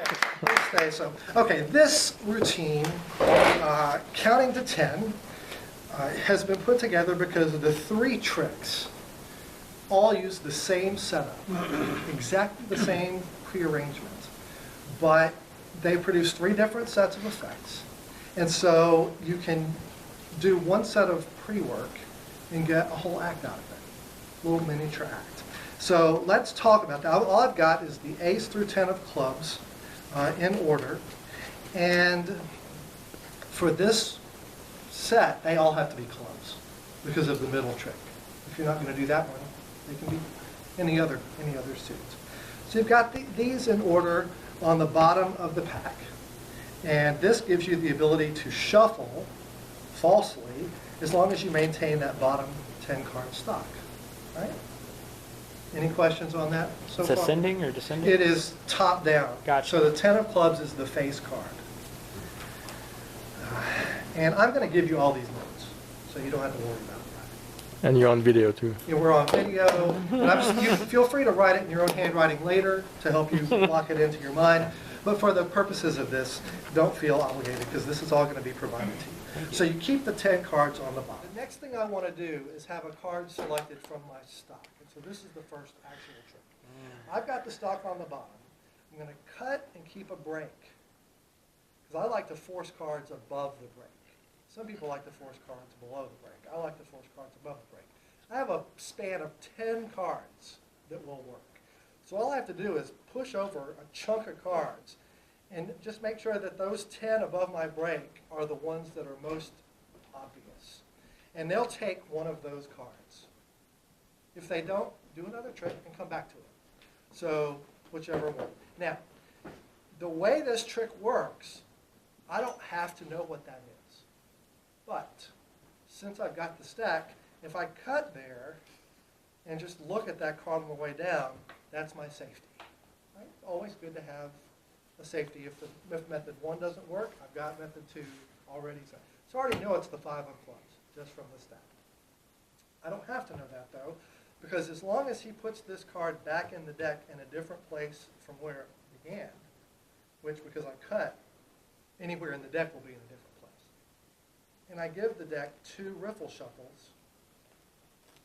Please stay. So, okay, this routine, counting to 10, has been put together because of the 3 tricks all use the same setup, exactly the same prearrangement, but they produce 3 different sets of effects. And so you can do one set of pre-work and get a whole act out of it, a little miniature act. So let's talk about that. All I've got is the ace through 10 of clubs in order. And for this set, they all have to be clubs because of the middle trick. If you're not going to do that one, they can be any other suits. So you've got these in order on the bottom of the pack. And this gives you the ability to shuffle falsely as long as you maintain that bottom 10 card stock. Right? Any questions on that so far? It's ascending or descending? It is top down. Gotcha. So the 10 of clubs is the face card. And I'm going to give you all these notes, so you don't have to worry about that. And you're on video too. Yeah, we're on video. And you feel free to write it in your own handwriting later to help you lock it into your mind. But for the purposes of this, don't feel obligated because this is all going to be provided to you. So you keep the 10 cards on the bottom. The next thing I want to do is have a card selected from my stock. And so this is the first actual trick. I've got the stock on the bottom. I'm going to cut and keep a break because I like to force cards above the break. Some people like to force cards below the break. I like to force cards above the break. I have a span of 10 cards that will work. So all I have to do is push over a chunk of cards and just make sure that those 10 above my break are the ones that are most obvious. And they'll take one of those cards. If they don't, do another trick and come back to it. So whichever one. Now, the way this trick works, I don't have to know what that is. But since I've got the stack, if I cut there and just look at that card on the way down, that's my safety. Right? Always good to have a safety. If method 1 doesn't work, I've got method 2 already set. So I already know it's the 5 of clubs just from the stack. I don't have to know that though, because as long as he puts this card back in the deck in a different place from where it began, which because I cut, anywhere in the deck will be in a different place. And I give the deck 2 riffle shuffles,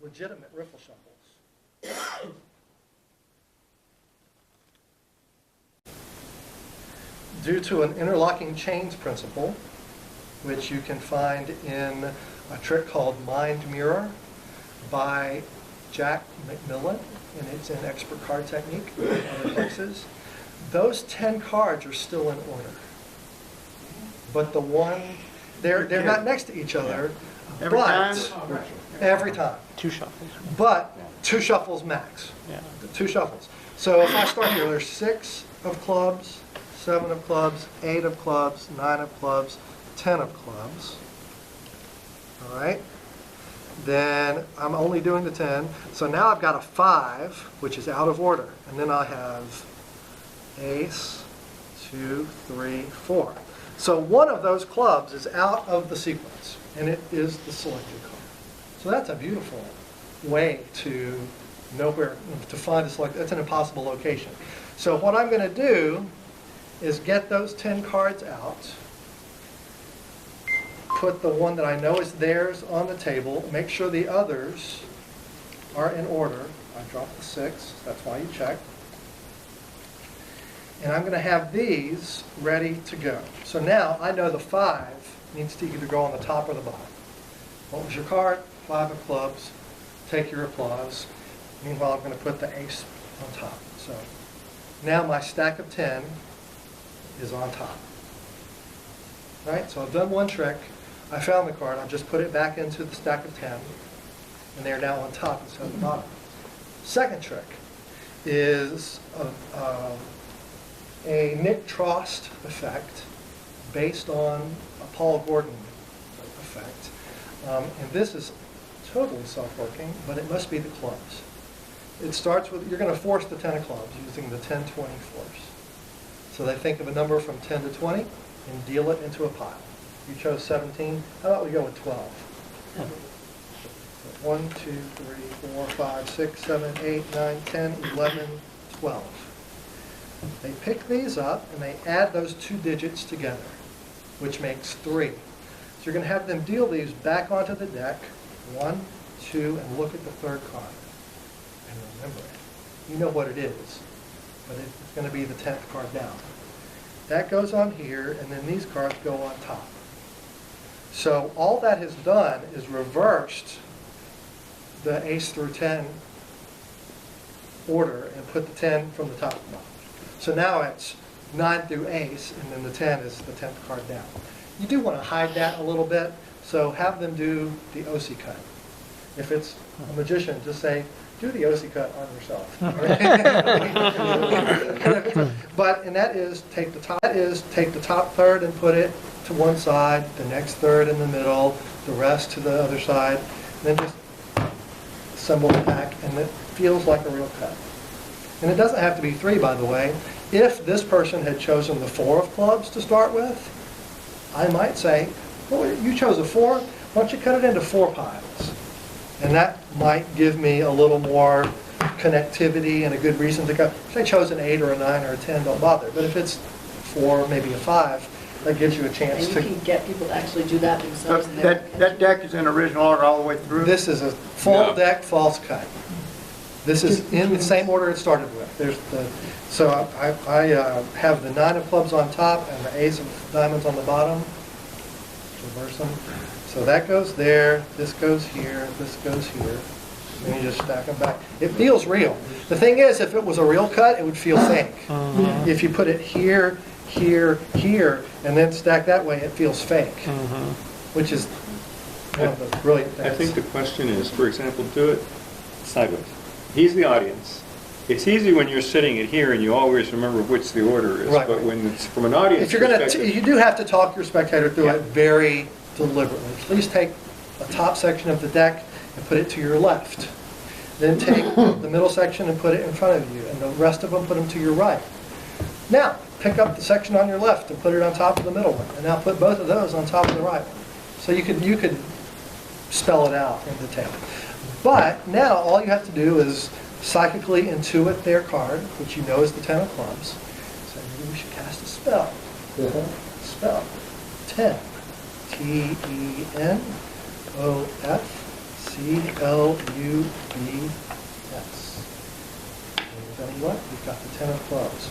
legitimate riffle shuffles. Due to an interlocking chains principle, which you can find in a trick called Mind Mirror by Jack McMillan, and it's in Expert Card Technique and other places, those 10 cards are still in order. But the one, they're not next to each other, every time. 2 shuffles. But 2 shuffles max. Yeah. 2 shuffles. So if I start here, there's 6 of clubs, 7 of clubs, 8 of clubs, 9 of clubs, 10 of clubs. All right? Then I'm only doing the 10. So now I've got a 5, which is out of order. And then I have ace, 2, 3, 4. So one of those clubs is out of the sequence, and it is the selected card. So that's a beautiful way to know where, to find the select. That's an impossible location. So what I'm going to do is get those 10 cards out, put the one that I know is theirs on the table, make sure the others are in order. I dropped the 6, that's why you check. And I'm going to have these ready to go. So now I know the 5 needs to either go on the top or the bottom. What was your card? 5 of clubs. Take your applause. Meanwhile, I'm going to put the ace on top. So now my stack of 10 is on top. All right, so I've done one trick. I found the card. I'll just put it back into the stack of 10. And they're now on top instead of the bottom. Second trick is a Nick Trost effect based on a Paul Gordon effect. And this is totally self-working, but it must be the clubs. It starts with, you're going to force the 10 of clubs using the 10-20 force. So they think of a number from 10 to 20 and deal it into a pile. You chose 17. How about we go with 12? 1, 2, 3, 4, 5, 6, 7, 8, 9, 10, 11, 12. They pick these up and they add those 2 digits together, which makes 3. So you're going to have them deal these back onto the deck, 1, 2, and look at the third card. And remember it. You know what it is, but it's going to be the 10th card down. That goes on here, and then these cards go on top. So all that has done is reversed the ace through 10 order and put the 10 from the top to the bottom. So now it's 9 through ace, and then the 10 is the 10th card down. You do want to hide that a little bit, so have them do the OC cut. If it's a magician, just say, do the OC cut on yourself. But, and that is take the top third and put it to one side, the next third in the middle, the rest to the other side, and then just assemble the pack, and it feels like a real cut. And it doesn't have to be 3, by the way. If this person had chosen the 4 of clubs to start with, I might say, well, you chose a 4, why don't you cut it into 4 piles? And that might give me a little more connectivity and a good reason to go. If I chose an 8 or a 9 or a 10, don't bother. But if it's 4, maybe a 5, that gives you a chance And to... you can get people to actually do that themselves. and That deck is in original order all the way through? This is a full No. deck false cut. This is in the same order it started with. There's the, so I have the 9 of clubs on top and the ace of diamonds on the bottom. Reverse them. So that goes there, this goes here, this goes here. And you just stack them back. It feels real. The thing is, if it was a real cut, it would feel fake. If you put it here, here, here, and then stack that way, it feels fake. Which is one of the brilliant things. I think the question is, for example, do it sideways. He's the audience. It's easy when you're sitting it here and you always remember which the order is. Right. But when it's from an audience If you're going perspective, to, you do have to talk your spectator through Yeah. it very deliberately. Please take a top section of the deck and put it to your left. Then take the middle section and put it in front of you, and the rest of them put them to your right. Now, pick up the section on your left and put it on top of the middle one, and now put both of those on top of the right one. So you could spell it out in detail. But now all you have to do is psychically intuit their card, which you know is the 10 of clubs. So maybe we should cast a spell. Spell. 10. TENOFCLUBS. And then what? We've got the 10 of clubs.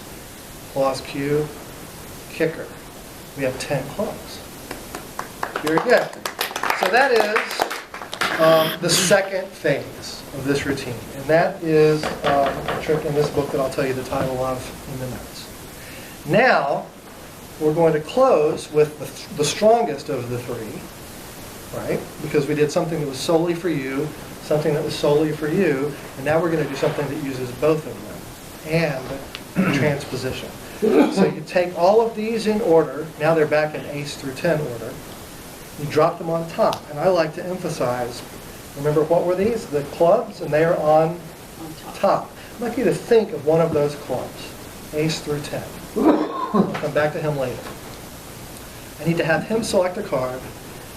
Applause cue. Kicker. We have 10 clubs. Very good. So that is the second phase of this routine. And that is a trick in this book that I'll tell you the title of in the notes. Now, we're going to close with the strongest of the 3, right? Because we did something that was solely for you, something that was solely for you, and now we're going to do something that uses both of them, and transposition. So you take all of these in order, now they're back in ace through 10 order, you drop them on top, and I like to emphasize, remember what were these? The clubs, and they are on top. I'd like you to think of one of those clubs, ace through 10. I'll come back to him later. I need to have him select a card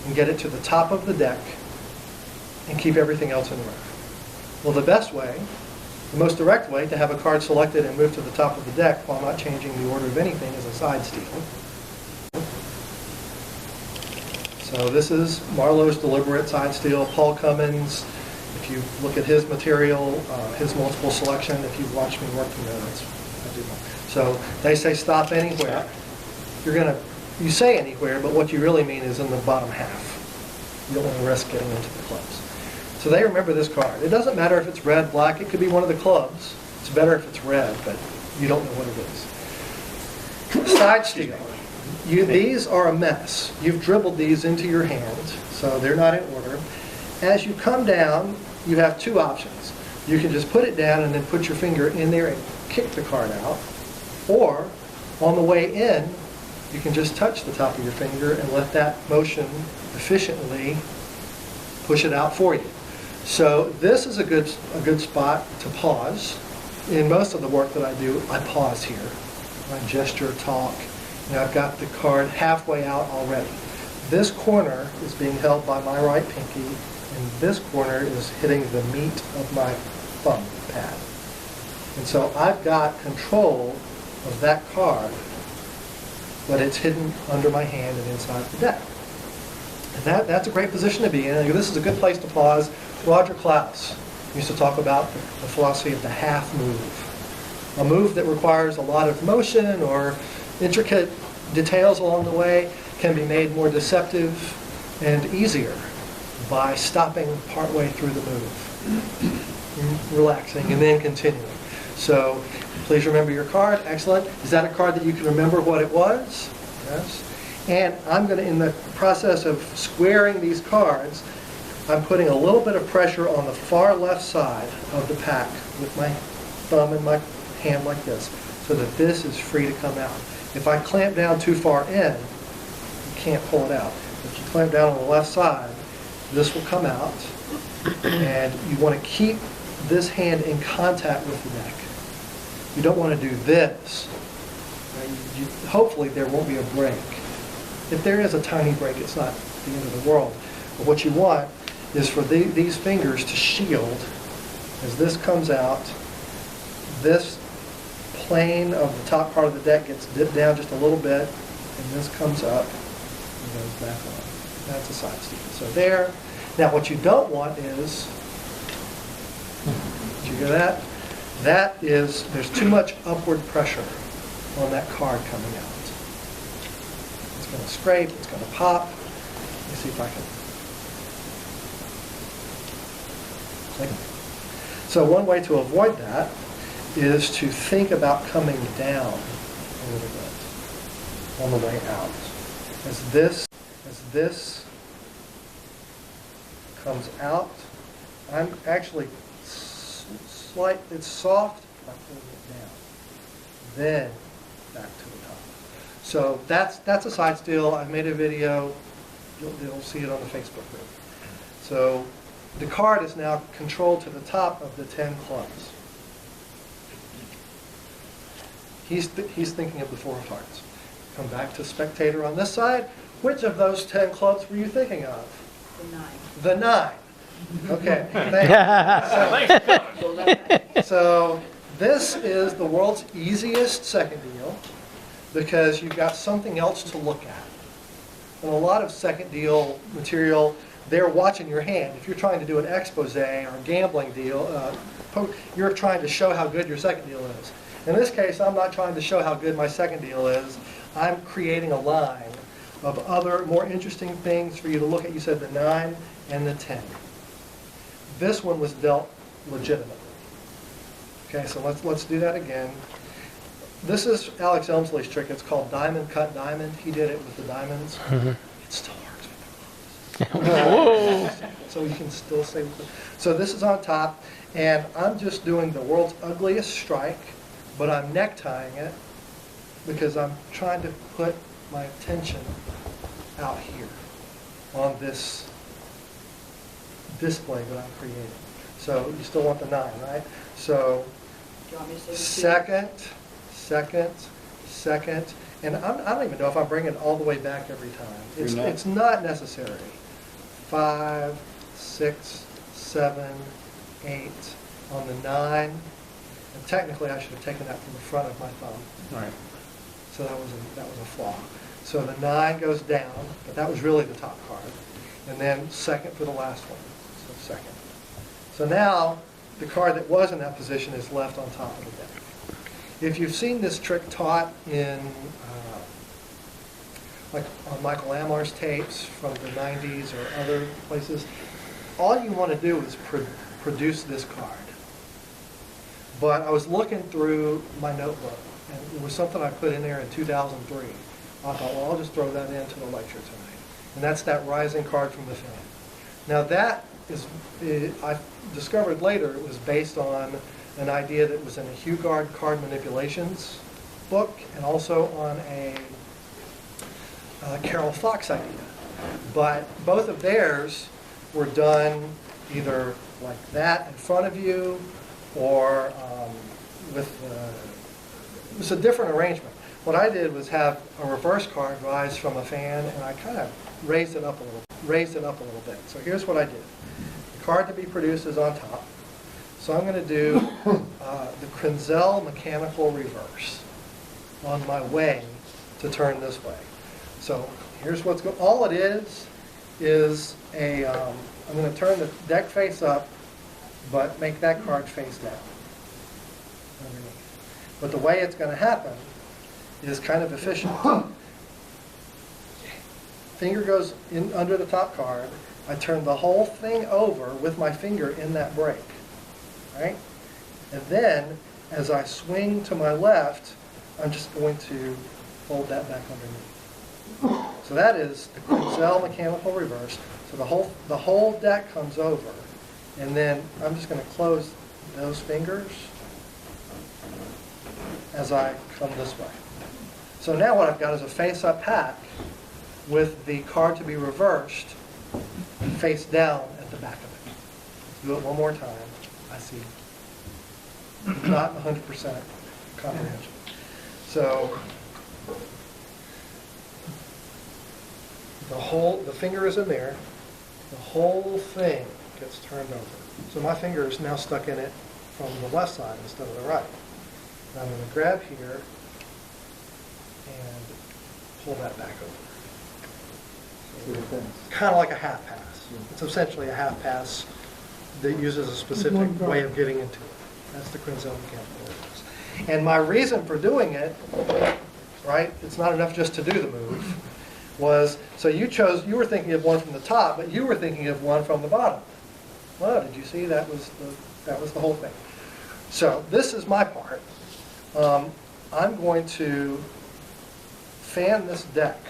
and get it to the top of the deck and keep everything else in row. Well, the best way, the most direct way to have a card selected and move to the top of the deck while not changing the order of anything is a side steal. So this is Marlowe's deliberate side steal. Paul Cummins, if you look at his material, his multiple selection, if you've watched me work, you know that's I do that. So they say stop anywhere. You say anywhere, but what you really mean is in the bottom half. You don't want to risk getting into the clubs. So they remember this card. It doesn't matter if it's red, black, it could be one of the clubs. It's better if it's red, but you don't know what it is. Side steal. These are a mess. You've dribbled these into your hand, so they're not in order. As you come down, you have 2 options. You can just put it down and then put your finger in there and kick the card out. Or, on the way in, you can just touch the top of your finger and let that motion efficiently push it out for you. So this is a good spot to pause. In most of the work that I do, I pause here. I gesture, talk. Now I've got the card halfway out already. This corner is being held by my right pinky, and this corner is hitting the meat of my thumb pad. And so I've got control of that card, but it's hidden under my hand and inside the deck. And that's a great position to be in. This is a good place to pause. Roger Klaus used to talk about the philosophy of the half move. A move that requires a lot of motion or intricate details along the way can be made more deceptive and easier by stopping partway through the move, relaxing, and then continuing. So please remember your card. Excellent. Is that a card that you can remember what it was? Yes. And I'm going to, in the process of squaring these cards, I'm putting a little bit of pressure on the far left side of the pack with my thumb in my hand like this, so that this is free to come out. If I clamp down too far in, you can't pull it out. If you clamp down on the left side, this will come out, and you want to keep this hand in contact with the neck. You don't want to do this. Hopefully there won't be a break. If there is a tiny break, it's not the end of the world. But what you want is for these fingers to shield, as this comes out, this plane of the top part of the deck gets dipped down just a little bit, and this comes up and goes back on. That's a side steal. So there. Now what you don't want is, did you hear that? That is, there's too much upward pressure on that card coming out. It's going to scrape, it's going to pop. Let me see if I can. So one way to avoid that is to think about coming down a little bit on the way out. As this comes out, I'm actually it's soft, but I'm pulling it down. Then back to the top. So that's a side steal. I've made a video. You'll see it on the Facebook group. So the card is now controlled to the top of the 10 clubs. He's thinking of the 4 of hearts. Come back to spectator on this side. Which of those 10 clubs were you thinking of? The 9. The 9. Okay, thank you. So this is the world's easiest second deal because you've got something else to look at. And a lot of second deal material, they're watching your hand. If you're trying to do an expose or a gambling deal, you're trying to show how good your second deal is. In this case, I'm not trying to show how good my second deal is. I'm creating a line of other, more interesting things for you to look at. You said the 9 and the 10. This one was dealt legitimately. Okay, so let's do that again. This is Alex Elmsley's trick. It's called diamond cut diamond. He did it with the diamonds. It still works with the clubs. So you can still say. So this is on top, and I'm just doing the world's ugliest strike, but I'm necktying it because I'm trying to put my attention out here on this display that I'm creating. So you still want the 9, right? So Do you want me to say the 2? second, and I don't even know if I'm bringing it all the way back every time. It's not necessary. 5, 6, 7, 8 on the 9. And technically, I should have taken that from the front of my thumb. Right. So that was a flaw. So the 9 goes down, but that was really the top card. And then second for the last one. So second. So now the card that was in that position is left on top of the deck. If you've seen this trick taught in like on Michael Amar's tapes from the 90s or other places, all you want to do is produce this card. But I was looking through my notebook, and there was something I put in there in 2003. I thought, well, I'll just throw that into the lecture tonight. And that's that rising card from the fan. Now that is, I discovered later, it was based on an idea that was in a Hugard card manipulations book, and also on a Carol Fox idea. But both of theirs were done either like that in front of you, or with, it was a different arrangement. What I did was have a reverse card rise from a fan, and I kind of raised it up a little bit. So here's what I did. The card to be produced is on top. So I'm going to do the Krenzel mechanical reverse. on my way to turn this way. So here's what's going, all it is a, I'm going to turn the deck face up, but make that card face down underneath. But the way it's going to happen is kind of efficient. Finger goes in under the top card. I turn the whole thing over with my finger in that break, right? And then, as I swing to my left, I'm just going to fold that back underneath. So that is the Quinzel mechanical reverse. So the whole deck comes over, and then I'm just going to close those fingers as I come this way. So now what I've got is a face-up pack with the card to be reversed face down at the back of it. Let's do it one more time. I see not 100% comprehension. So the finger is in there. The whole thing gets turned over. So my finger is now stuck in it from the left side instead of the right. And I'm going to grab here and pull that back over. Kind of like a half pass. It's essentially a half pass that uses a specific way of getting into it. That's the Quinzel mechanical reverse. And my reason for doing it, right, it's not enough just to do the move, was, so you were thinking of one from the top, but you were thinking of one from the bottom. Well, did you see? That was the whole thing. So this is my part. I'm going to fan this deck.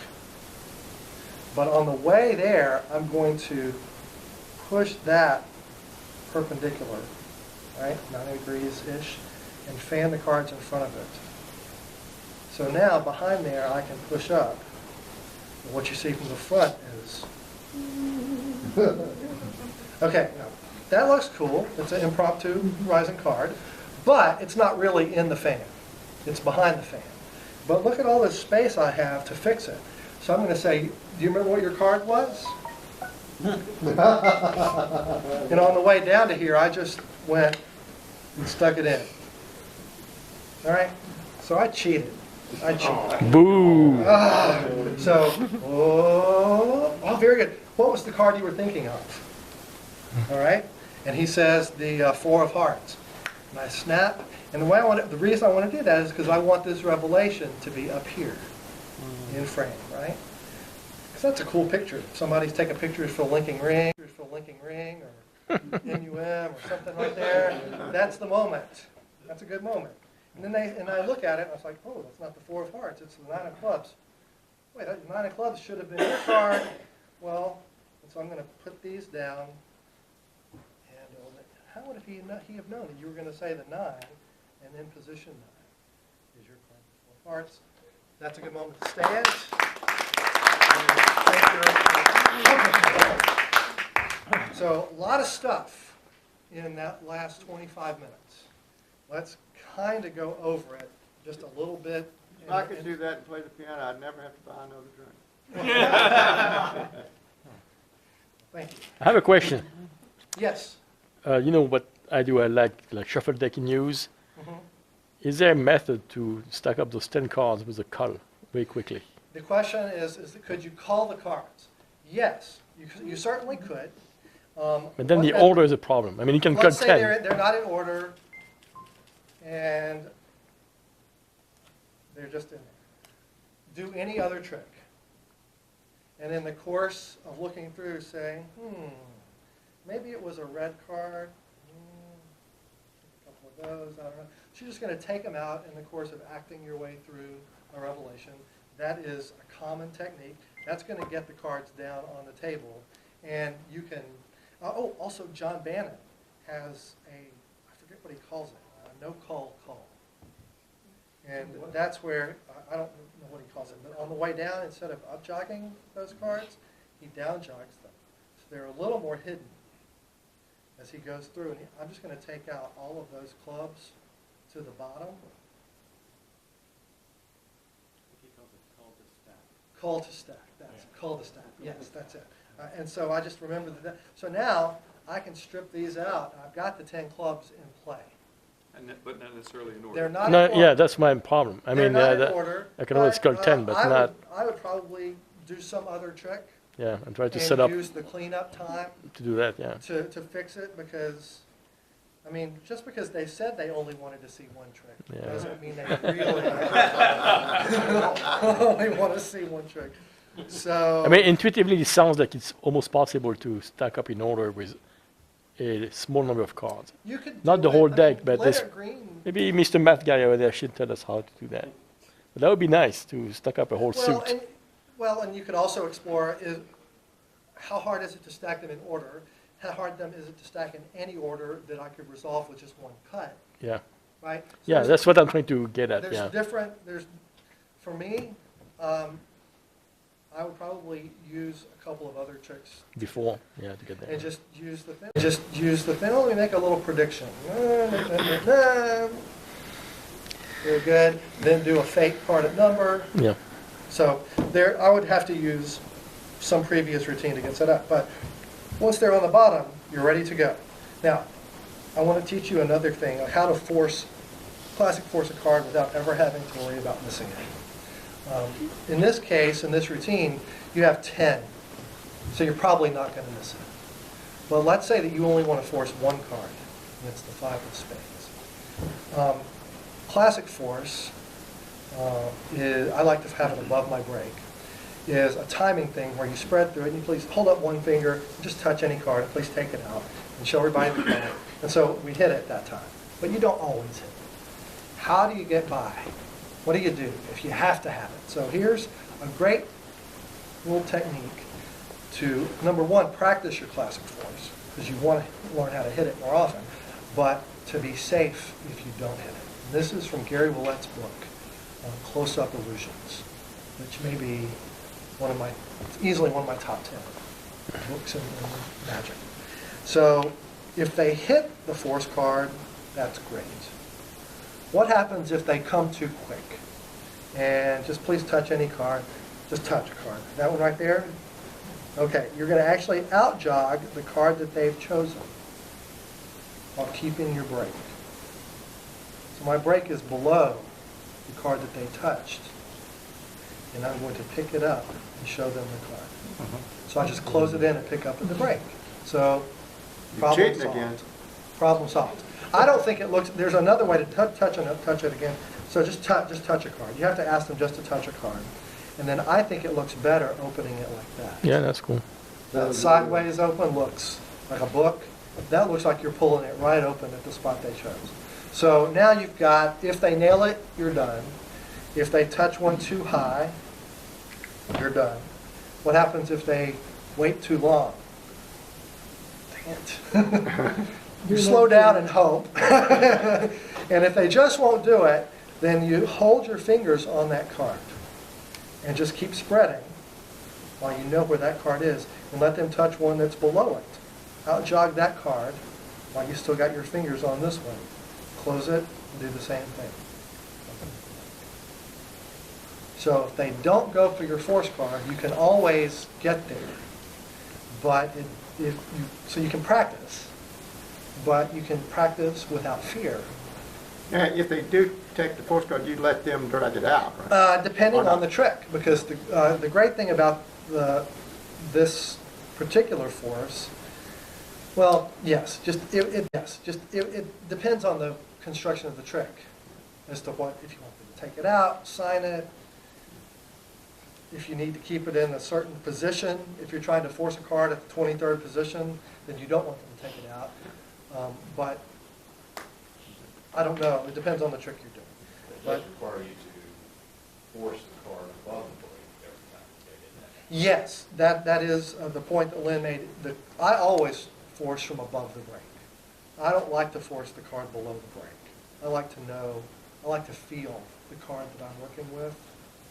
But on the way there, I'm going to push that perpendicular, right, 90 degrees-ish, and fan the cards in front of it. So now, behind there, I can push up. And what you see from the front is... Okay, now, that looks cool. It's an impromptu rising card. But it's not really in the fan. It's behind the fan. But look at all this space I have to fix it. So I'm going to say, do you remember what your card was? And on the way down to here, I just went and stuck it in. All right? So I cheated. Boo! Oh, very good. What was the card you were thinking of? All right? And he says the Four of Hearts. And I snap. And the reason I want to do that is because I want this revelation to be up here in frame, right? Because that's a cool picture. If somebody's taking pictures for Linking Ring or NUM or something like there, that's the moment. That's a good moment. And then I look at it and I was like, oh, that's not the Four of Hearts, it's the Nine of Clubs. Wait, that Nine of Clubs should have been your card. Well, so I'm going to put these down. And how would he have known that you were going to say the 9 and then position 9 is your card, the Four of Hearts. That's a good moment to stand. So a lot of stuff in that last 25 minutes. Let's kind of go over it just a little bit. If I could do that and play the piano, I'd never have to buy another drink. Thank you. I have a question. Yes. You know what I do? I like shuffle deck in use. Is there a method to stack up those 10 cards with a cull very quickly? The question is could you call the cards? Yes, you certainly could. But then the order is a problem. I mean, you can cut Let's say 10. they're not in order, and they're just in there. Do any other trick. And in the course of looking through, say, maybe it was a red card. A couple of those, I don't know. So you're just going to take them out in the course of acting your way through a revelation. That is a common technique. That's going to get the cards down on the table. And you can, also John Bannon has I forget what he calls it, no-call call. And that's where, I don't know what he calls it, but on the way down, instead of up-jogging those cards, he down-jogs them. So they're a little more hidden as he goes through. And I'm just going to take out all of those clubs to the bottom. Call to stack. That's call to stack. Yes, that's it. And so I just remember that. So now I can strip these out. I've got the 10 clubs in play. But not necessarily in order. They're not No, in yeah, order. that's my problem. I They're mean, not in that- order. I can always call 10, but not, I would probably do some other trick yeah, and try to set up and use the cleanup time to do that, yeah. to fix it, because, I mean, just because they said they only wanted to see one trick, Yeah. doesn't mean they really only want to see one trick. So. I mean, intuitively, it sounds like it's almost possible to stack up in order with a small number of cards. You could not do the it. whole I mean, deck, but this- Leonard Green. Maybe Mr. Math guy over there should tell us how to do that. But that would be nice to stack up a whole Well, suit. and you could also explore is how hard is it to stack them in order? How hard them is it to stack in any order that I could resolve with just one cut, Yeah, right? So yeah, there's- that's what I'm trying to get at, There's yeah. there's, for me, I would probably use a couple of other tricks Before, yeah, to get and there. just use the thin. Let me make a little prediction. Very good. Then do a fake parted number. Yeah, So there, I would have to use some previous routine to get set up. But once they're on the bottom, you're ready to go. Now, I want to teach you another thing, on how to classic force a card without ever having to worry about missing it. In this case, in this routine, you have 10. So you're probably not going to miss it. Well, let's say that you only want to force one card, and it's the 5 of spades. Classic force, I like to have it above my break, is a timing thing where you spread through it, and you please hold up one finger, just touch any card, and please take it out, and show everybody the card. And so we hit it that time. But you don't always hit it. How do you get by? What do you do if you have to have it? So here's a great little technique to, number one, practice your classic force, because you want to learn how to hit it more often, but to be safe if you don't hit it. And this is from Gary Willette's book, Close-Up Illusions, which may be easily one of my top 10 books in magic. So if they hit the force card, that's great. What happens if they come too quick? And just please touch any card. Just touch a card. That one right there? Okay, you're going to actually out-jog the card that they've chosen while keeping your break. So my break is below the card that they touched. And I'm going to pick it up and show them the card. So I just close it in and pick up at the break. So, You're problem cheating solved. again. Problem solved. I don't think it looks, there's another way to touch it again. So just touch a card. You have to ask them just to touch a card. And then I think it looks better opening it like that. yeah, that's cool. That sideways open looks like a book. That looks like you're pulling it right open at the spot they chose. So now you've got, if they nail it, you're done. If they touch one too high, you're done. What happens if they wait too long? Dang it. You slow down and hope. And if they just won't do it, then you hold your fingers on that card and just keep spreading while you know where that card is, and let them touch one that's below it. Out jog that card while you still got your fingers on this one. Close it and do the same thing. So if they don't go for your force card, you can always get there. But so you can practice, but you can practice without fear. Yeah, if they do take the force card, you let them drag it out, right? Depending on the trick, because the great thing about this particular force, well, yes, it depends on the construction of the trick as to what, if you want them to take it out, sign it, if you need to keep it in a certain position. If you're trying to force a card at the 23rd position, then you don't want them to take it out. But I don't know. It depends on the trick you're doing. It does require you to force the card above the break every time you take it in. Yes, that is the point that Lynn made. I always force from above the break. I don't like to force the card below the break. I like to feel the card that I'm working with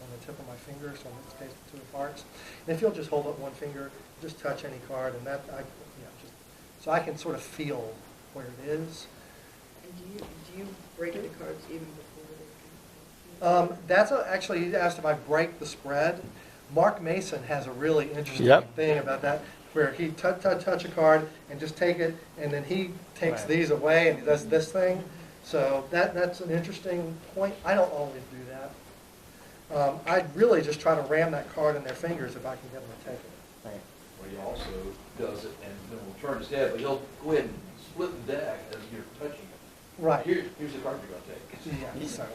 on the tip of my finger, so in this case the 2 of hearts. And if you'll just hold up one finger, just touch any card, and so I can sort of feel where it is. And do you break the cards even before they That's actually, he asked if I break the spread. Mark Mason has a really interesting Yep. thing about that, where he touch a card and just take it, and then he takes Right. these away and he does this thing. So that's an interesting point. I don't always do that. I'd really just try to ram that card in their fingers if I can get them to take it. Right. Well, he also does it, and then will turn his head, but he'll go ahead and split the deck as you're touching it. Right. Here's the card you're gonna take. Yeah, so,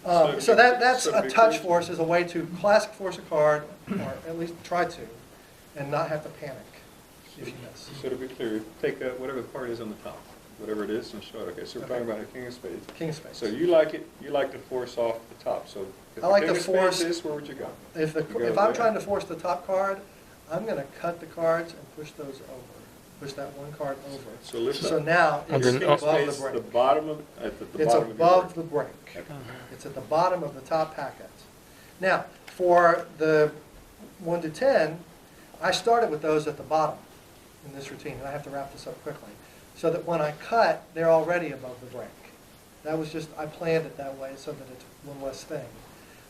So so that's so a big touch thing- force, is a way to classic force a card, or at least try to, and not have to panic if you miss. So to be clear, take whatever the card is on the top, whatever it is, and show it. Okay, so we're Okay. talking about a king of spades. King of spades. So you like to force off the top, so if I the like king to of spades force- is, where would you go? If You go I'm there. trying to force the top card, I'm gonna cut the cards and push those over, push that one card over. So lift So up. now And it's then- King of above the spades, the break. bottom of, at the It's bottom of your above the break. break. Okay. It's at the bottom of the top packet. Now, for the 1 to 10, I started with those at the bottom in this routine, and I have to wrap this up quickly, so that when I cut, they're already above the break. That was just, I planned it that way so that it's one less thing.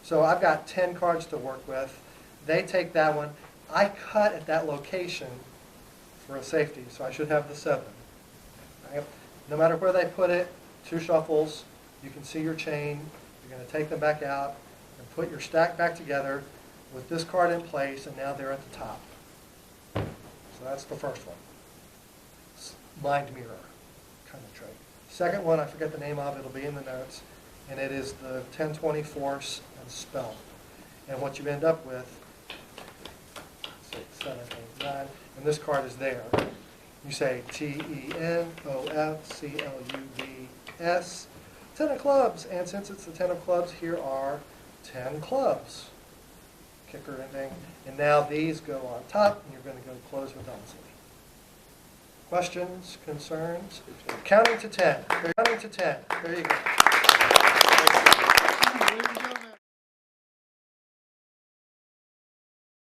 So I've got 10 cards to work with. They take that one. I cut at that location for a safety, so I should have the 7. Right? No matter where they put it, 2 shuffles, you can see your chain. You're going to take them back out and put your stack back together with this card in place, and now they're at the top. So that's the first one. Mind mirror kind of trick. Second one, I forget the name of, it'll be in the notes, and it is the 10-20 force and spell. And what you end up with, 6, 7, 8, 9, and this card is there. You say TENOFCLUBS, 10 of clubs, and since it's the 10 of clubs, here are 10 clubs. Kicker ending, and now these go on top, and you're going to go close with Elmsley. Questions, concerns? Counting to 10. Counting to 10. There you go.